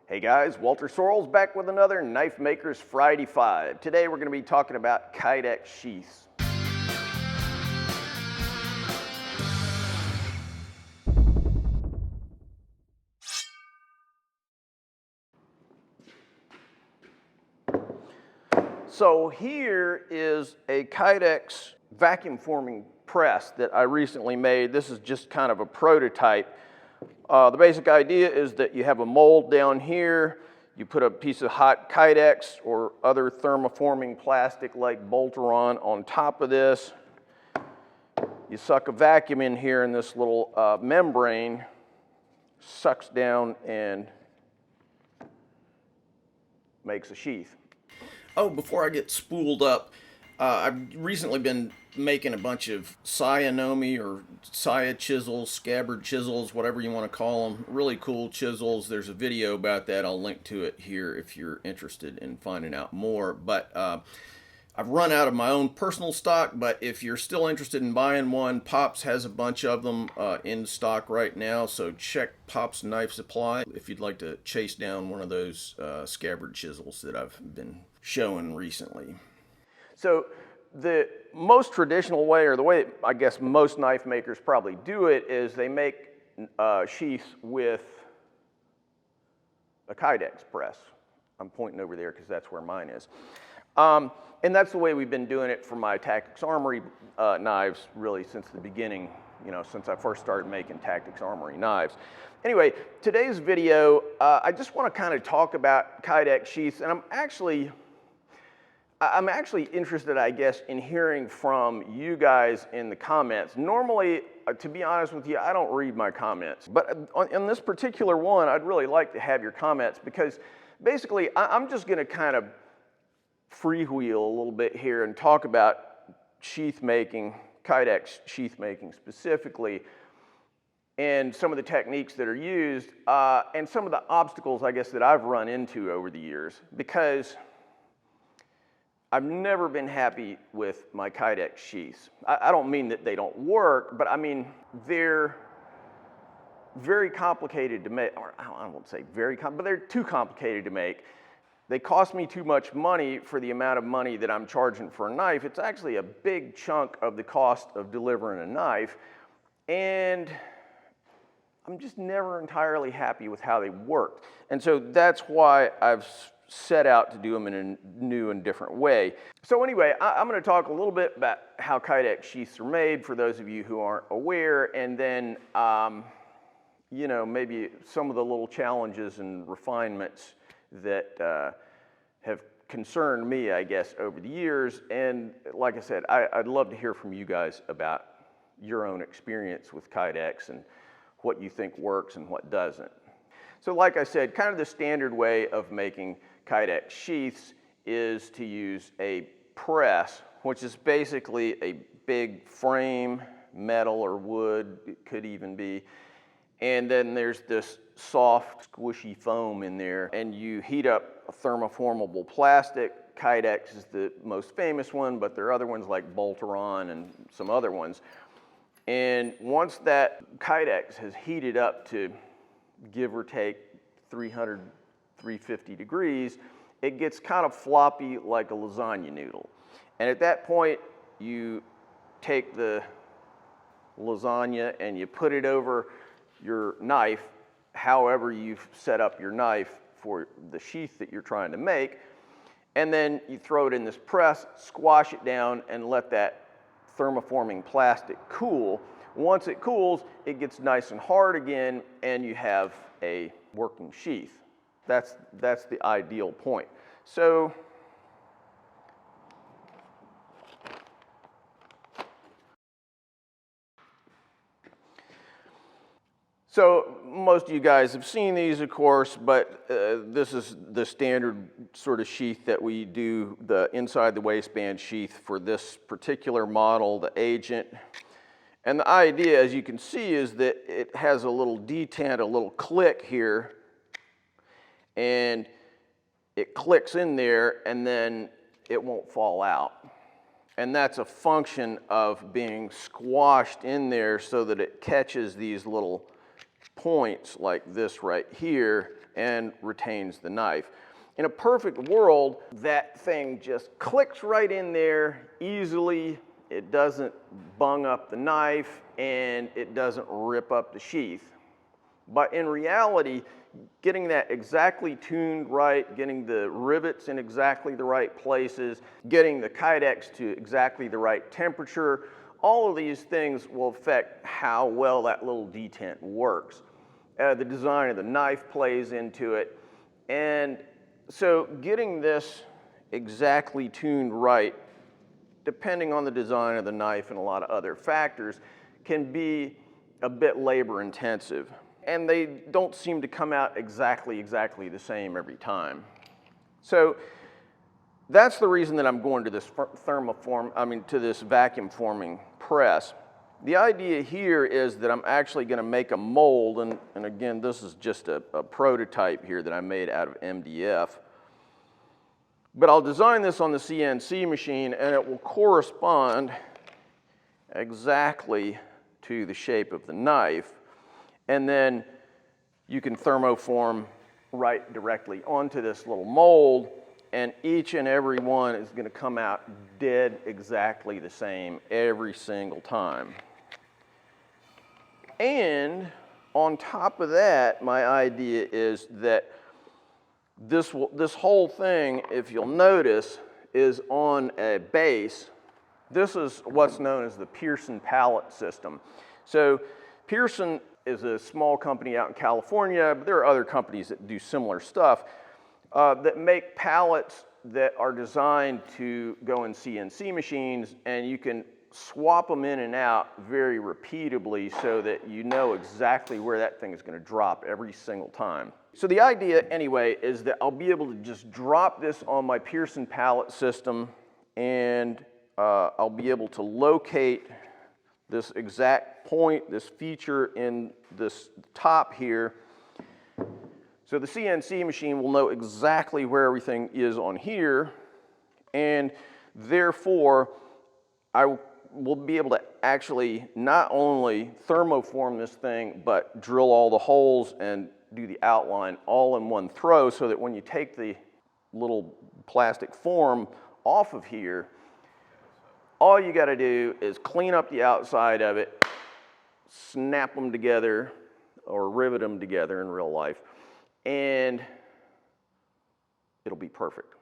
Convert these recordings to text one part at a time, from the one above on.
Hey guys, Walter Sorrells back with another Knife Makers Friday 5. Today we're going to be talking about Kydex sheaths. So here is a Kydex vacuum forming press that I recently made. This is just kind of a prototype. The basic idea is that you have a mold down here. You put a piece of hot Kydex or other thermoforming plastic like Bolteron on top of this. You suck a vacuum in here and this little membrane sucks down and makes a sheath. Oh, before I get spooled up, I've recently been making a bunch of Cyanomi or Saya chisels, scabbard chisels, whatever you want to call them. Really cool chisels. There's a video about that. I'll link to it here if you're interested in finding out more. But I've run out of my own personal stock, but if you're still interested in buying one, Pops has a bunch of them in stock right now, so check Pops Knife Supply if you'd like to chase down one of those scabbard chisels that I've been showing recently. So the most traditional way, or the way I guess most knife makers probably do it, is they make sheaths with a Kydex press. I'm pointing over there because that's where mine is. And that's the way we've been doing it for my Tactics Armory knives really since the beginning, since I first started making Tactics Armory knives. Anyway, today's video, I just want to kind of talk about Kydex sheaths, and I'm actually interested, I guess, in hearing from you guys in the comments. Normally, to be honest with you, I don't read my comments, but on this particular one, I'd really like to have your comments because basically, I'm just going to kind of freewheel a little bit here and talk about sheath making, Kydex sheath making specifically, and some of the techniques that are used, and some of the obstacles, I guess, that I've run into over the years, because I've never been happy with my Kydex sheaths. I don't mean that they don't work, but I mean, they're very complicated to make, or I won't say very complicated, but they're too complicated to make. They cost me too much money for the amount of money that I'm charging for a knife. It's actually a big chunk of the cost of delivering a knife, and I'm just never entirely happy with how they work. And so that's why I've set out to do them in a new and different way. So anyway, I'm going to talk a little bit about how Kydex sheaths are made for those of you who aren't aware, and then maybe some of the little challenges and refinements that have concerned me, I guess, over the years. And like I said, I'd love to hear from you guys about your own experience with Kydex and what you think works and what doesn't. So like I said, kind of the standard way of making Kydex sheaths is to use a press, which is basically a big frame, metal or wood, it could even be. And then there's this soft, squishy foam in there, and you heat up a thermoformable plastic. Kydex is the most famous one, but there are other ones like Bolteron and some other ones. And once that Kydex has heated up to give or take 300, 350 degrees, it gets kind of floppy like a lasagna noodle. And at that point, you take the lasagna and you put it over your knife, however you've set up your knife for the sheath that you're trying to make, and then you throw it in this press, squash it down, and let that thermoforming plastic cool. Once it cools, it gets nice and hard again, and you have a working sheath. That's the ideal point. So most of you guys have seen these, of course, but this is the standard sort of sheath that we do, the inside the waistband sheath for this particular model, the Agent. And the idea, as you can see, is that it has a little detent, a little click here, and it clicks in there, and then it won't fall out. And that's a function of being squashed in there so that it catches these little points like this right here and retains the knife. In a perfect world, that thing just clicks right in there easily. It doesn't bung up the knife and it doesn't rip up the sheath. But in reality, getting that exactly tuned right, getting the rivets in exactly the right places, getting the Kydex to exactly the right temperature, all of these things will affect how well that little detent works. The design of the knife plays into it. And so getting this exactly tuned right, depending on the design of the knife and a lot of other factors, can be a bit labor intensive. And they don't seem to come out exactly the same every time. So that's the reason that I'm going to this to this vacuum forming press. The idea here is that I'm actually going to make a mold, and again, this is just a prototype here that I made out of MDF. But I'll design this on the CNC machine, and it will correspond exactly to the shape of the knife. And then you can thermoform right directly onto this little mold, and each and every one is going to come out dead exactly the same every single time. And on top of that, my idea is that this whole thing, if you'll notice, is on a base. This is what's known as the Pearson pallet system. So Pearson is a small company out in California, but there are other companies that do similar stuff that make pallets that are designed to go in CNC machines, and you can swap them in and out very repeatably so that you know exactly where that thing is going to drop every single time. So the idea anyway is that I'll be able to just drop this on my Pearson pallet system, and I'll be able to locate this exact point, this feature in this top here. So the CNC machine will know exactly where everything is on here, and therefore I will be able to actually not only thermoform this thing, but drill all the holes and do the outline all in one throw, so that when you take the little plastic form off of here, all you got to do is clean up the outside of it, snap them together, or rivet them together in real life, and it'll be perfect.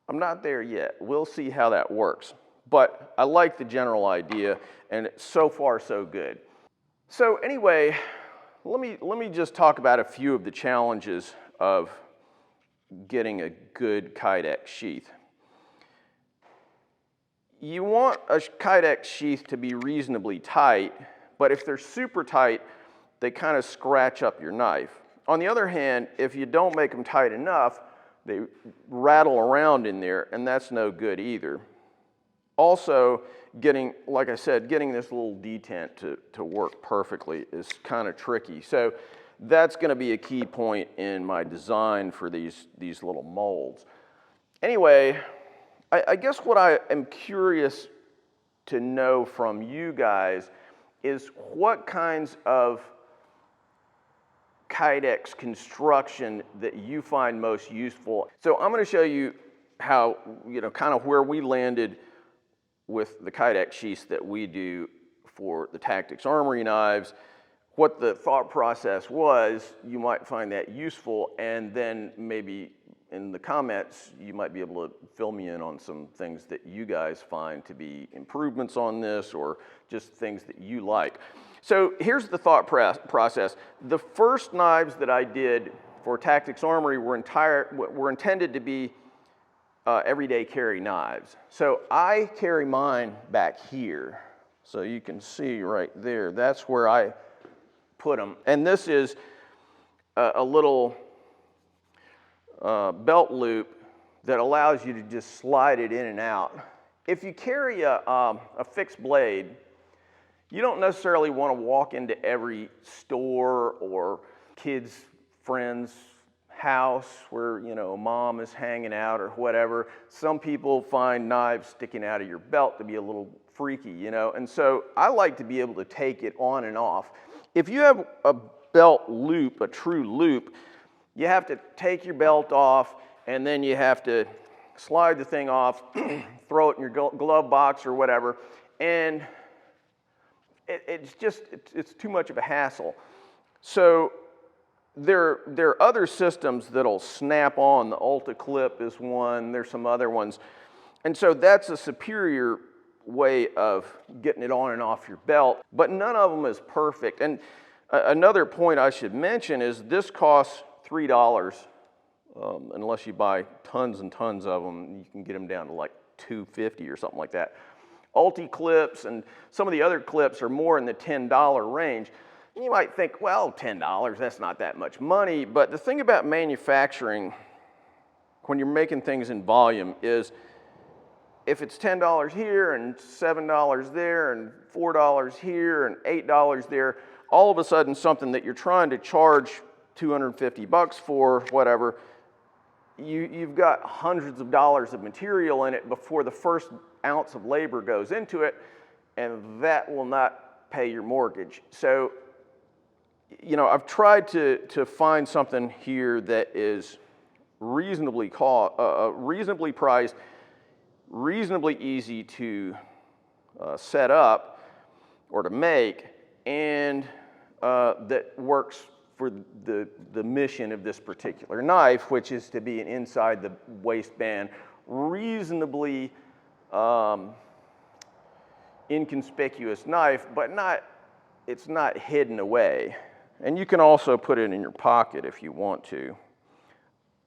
I'm not there yet. We'll see how that works. But I like the general idea, and so far so good. So anyway, let me just talk about a few of the challenges of getting a good Kydex sheath. You want a Kydex sheath to be reasonably tight, but if they're super tight, they kind of scratch up your knife. On the other hand, if you don't make them tight enough, they rattle around in there, and that's no good either. Also, like I said, getting this little detent to work perfectly is kind of tricky. So that's going to be a key point in my design for these little molds. Anyway, I guess what I am curious to know from you guys is what kinds of Kydex construction that you find most useful. So I'm going to show you how, kind of where we landed with the Kydex sheaths that we do for the Tactics Armory knives, what the thought process was. You might find that useful, and then maybe in the comments you might be able to fill me in on some things that you guys find to be improvements on this, or just things that you like. So here's the thought process. The first knives that I did for Tactics Armory were intended to be everyday carry knives. So I carry mine back here. So you can see right there, that's where I put them. And this is a little belt loop that allows you to just slide it in and out. If you carry a fixed blade, you don't necessarily want to walk into every store or kid's friend's house where, mom is hanging out or whatever. Some people find knives sticking out of your belt to be a little freaky, and so I like to be able to take it on and off. If you have a belt loop, a true loop, you have to take your belt off, and then you have to slide the thing off, throw it in your glove box or whatever, and it's too much of a hassle. So there are other systems that'll snap on. The Ulta Clip is one. There's some other ones. And so that's a superior way of getting it on and off your belt, but none of them is perfect. And another point I should mention is this costs $3, unless you buy tons and tons of them. You can get them down to like $2.50 or something like that. Ulti clips and some of the other clips are more in the $10 range. You might think, well, $10, that's not that much money. But the thing about manufacturing, when you're making things in volume, is if it's $10 here and $7 there and $4 here and $8 there, all of a sudden something that you're trying to charge $250 for, whatever, you've got hundreds of dollars of material in it before the first ounce of labor goes into it, and that will not pay your mortgage. So, you know, I've tried to find something here that is reasonably priced, reasonably easy to set up or to make, and that works for the mission of this particular knife, which is to be an inside the waistband, reasonably inconspicuous knife, but it's not hidden away. And you can also put it in your pocket if you want to,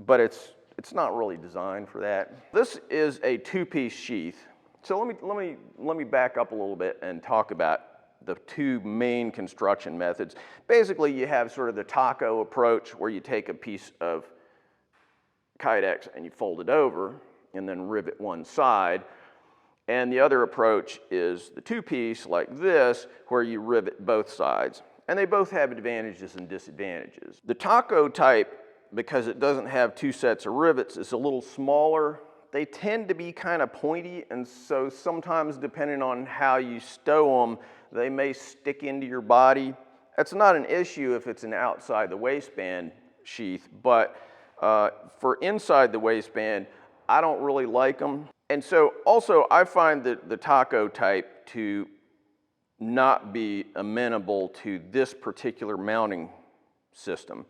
but it's not really designed for that. This is a two-piece sheath. So let me back up a little bit and talk about the two main construction methods. Basically, you have sort of the taco approach where you take a piece of Kydex and you fold it over and then rivet one side. And the other approach is the two-piece like this, where you rivet both sides. And they both have advantages and disadvantages. The taco type, because it doesn't have two sets of rivets, is a little smaller. They tend to be kind of pointy, and so sometimes depending on how you stow them, they may stick into your body. That's not an issue if it's an outside the waistband sheath, but for inside the waistband, I don't really like them. And so also I find that the taco type to not be amenable to this particular mounting system.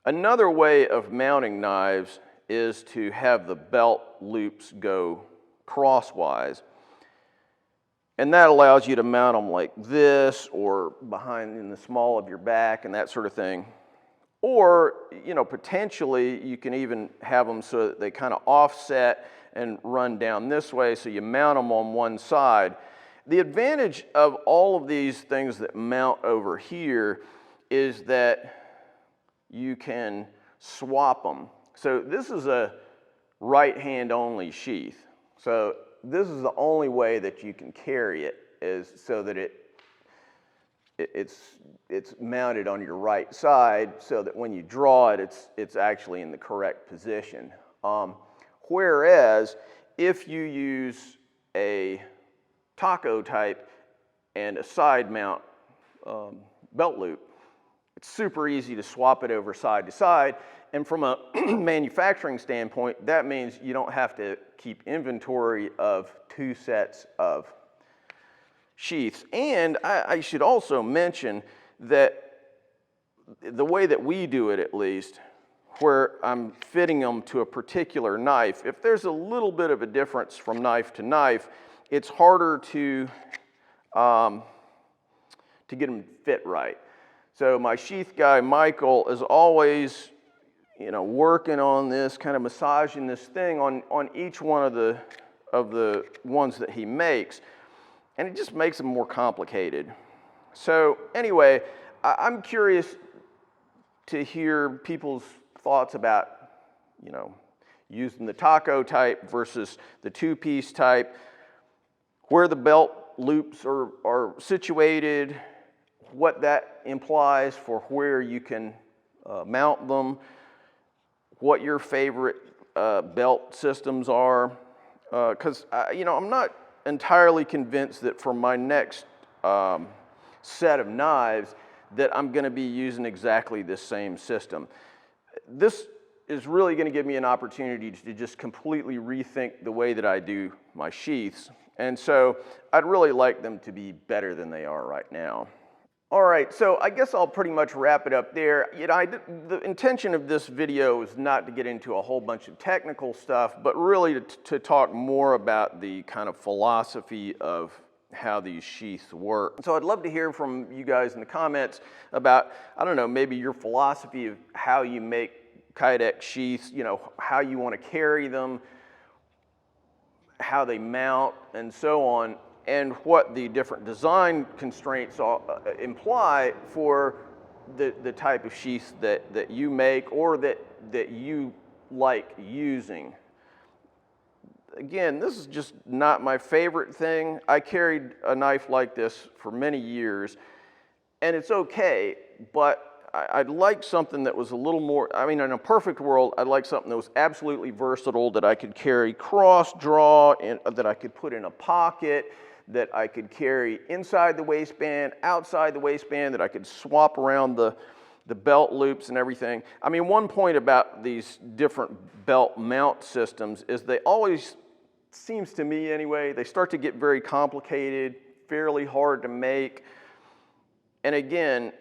Another way of mounting knives is to have the belt loops go crosswise. And that allows you to mount them like this, or behind in the small of your back and that sort of thing. Or, you know, potentially you can even have them so that they kind of offset and run down this way, so you mount them on one side. The advantage of all of these things that mount over here is that you can swap them. So this is a right hand only sheath. So this is the only way that you can carry it, is so that it's mounted on your right side, so that when you draw it, it's actually in the correct position. Whereas if you use a taco type and a side mount belt loop, it's super easy to swap it over side to side. And from a manufacturing standpoint, that means you don't have to keep inventory of two sets of sheaths. And I should also mention that the way that we do it, at least, where I'm fitting them to a particular knife, if there's a little bit of a difference from knife to knife, it's harder to get them fit right. So my sheath guy, Michael, is always, you know, working on this, kind of massaging this thing on each one of the ones that he makes, and it just makes them more complicated. So anyway, I'm curious to hear people's thoughts about, you know, using the taco type versus the two-piece type, where the belt loops are situated, what that implies for where you can mount them, what your favorite belt systems are, because you know, I'm not entirely convinced that for my next set of knives that I'm going to be using exactly this same system. this is really going to give me an opportunity to just completely rethink the way that I do my sheaths. And so I'd really like them to be better than they are right now. All right, so I guess I'll pretty much wrap it up there. You know, the intention of this video is not to get into a whole bunch of technical stuff, but really to talk more about the kind of philosophy of how these sheaths work. So I'd love to hear from you guys in the comments about, I don't know, maybe your philosophy of how you make Kydex sheaths, you know, how you want to carry them, how they mount, and so on, and what the different design constraints imply for the type of sheaths that you make or that you like using. Again, this is just not my favorite thing. I carried a knife like this for many years, and it's okay, but I'd like something that was a little more, I mean, in a perfect world, I'd like something that was absolutely versatile, that I could carry cross, draw, and that I could put in a pocket, that I could carry inside the waistband, outside the waistband, that I could swap around the belt loops and everything. I mean, one point about these different belt mount systems is they always, seems to me anyway, they start to get very complicated, fairly hard to make. And again,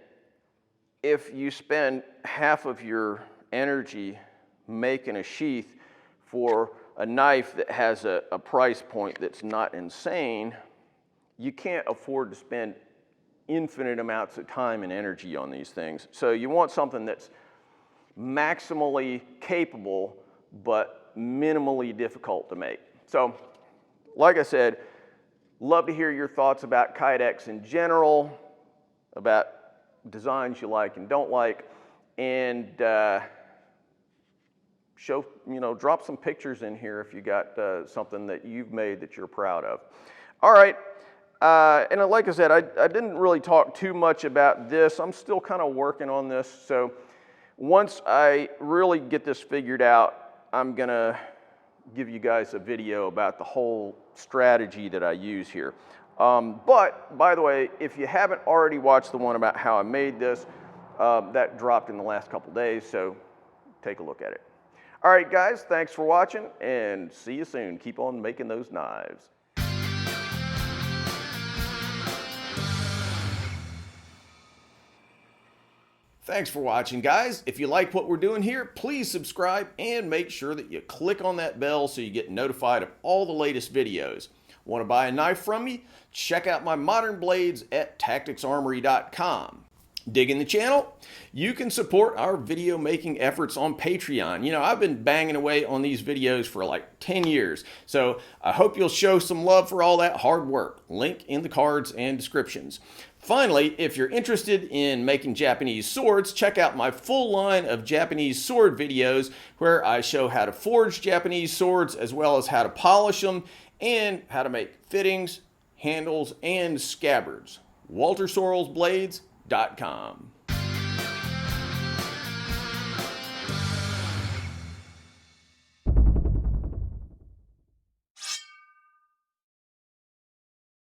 if you spend half of your energy making a sheath for a knife that has a price point that's not insane, you can't afford to spend infinite amounts of time and energy on these things. So you want something that's maximally capable, but minimally difficult to make. So, like I said, love to hear your thoughts about Kydex in general, about designs you like and don't like, and show, you know, drop some pictures in here if you got something that you've made that you're proud of. All right. And like I said, I didn't really talk too much about this. I'm still kind of working on this. So once I really get this figured out, I'm going to give you guys a video about the whole strategy that I use here. But, by the way, if you haven't already watched the one about how I made this, that dropped in the last couple days, so take a look at it. All right, guys, thanks for watching, and see you soon. Keep on making those knives. Thanks for watching, guys. If you like what we're doing here, please subscribe and make sure that you click on that bell so you get notified of all the latest videos. Want to buy a knife from me? Check out my modern blades at tacticsarmory.com. Digging the channel? You can support our video making efforts on Patreon. You know, I've been banging away on these videos for like 10 years, so I hope you'll show some love for all that hard work. Link in the cards and descriptions. Finally, if you're interested in making Japanese swords, check out my full line of Japanese sword videos where I show how to forge Japanese swords as well as how to polish them and how to make fittings, handles, and scabbards. WalterSorrellsBlades.com.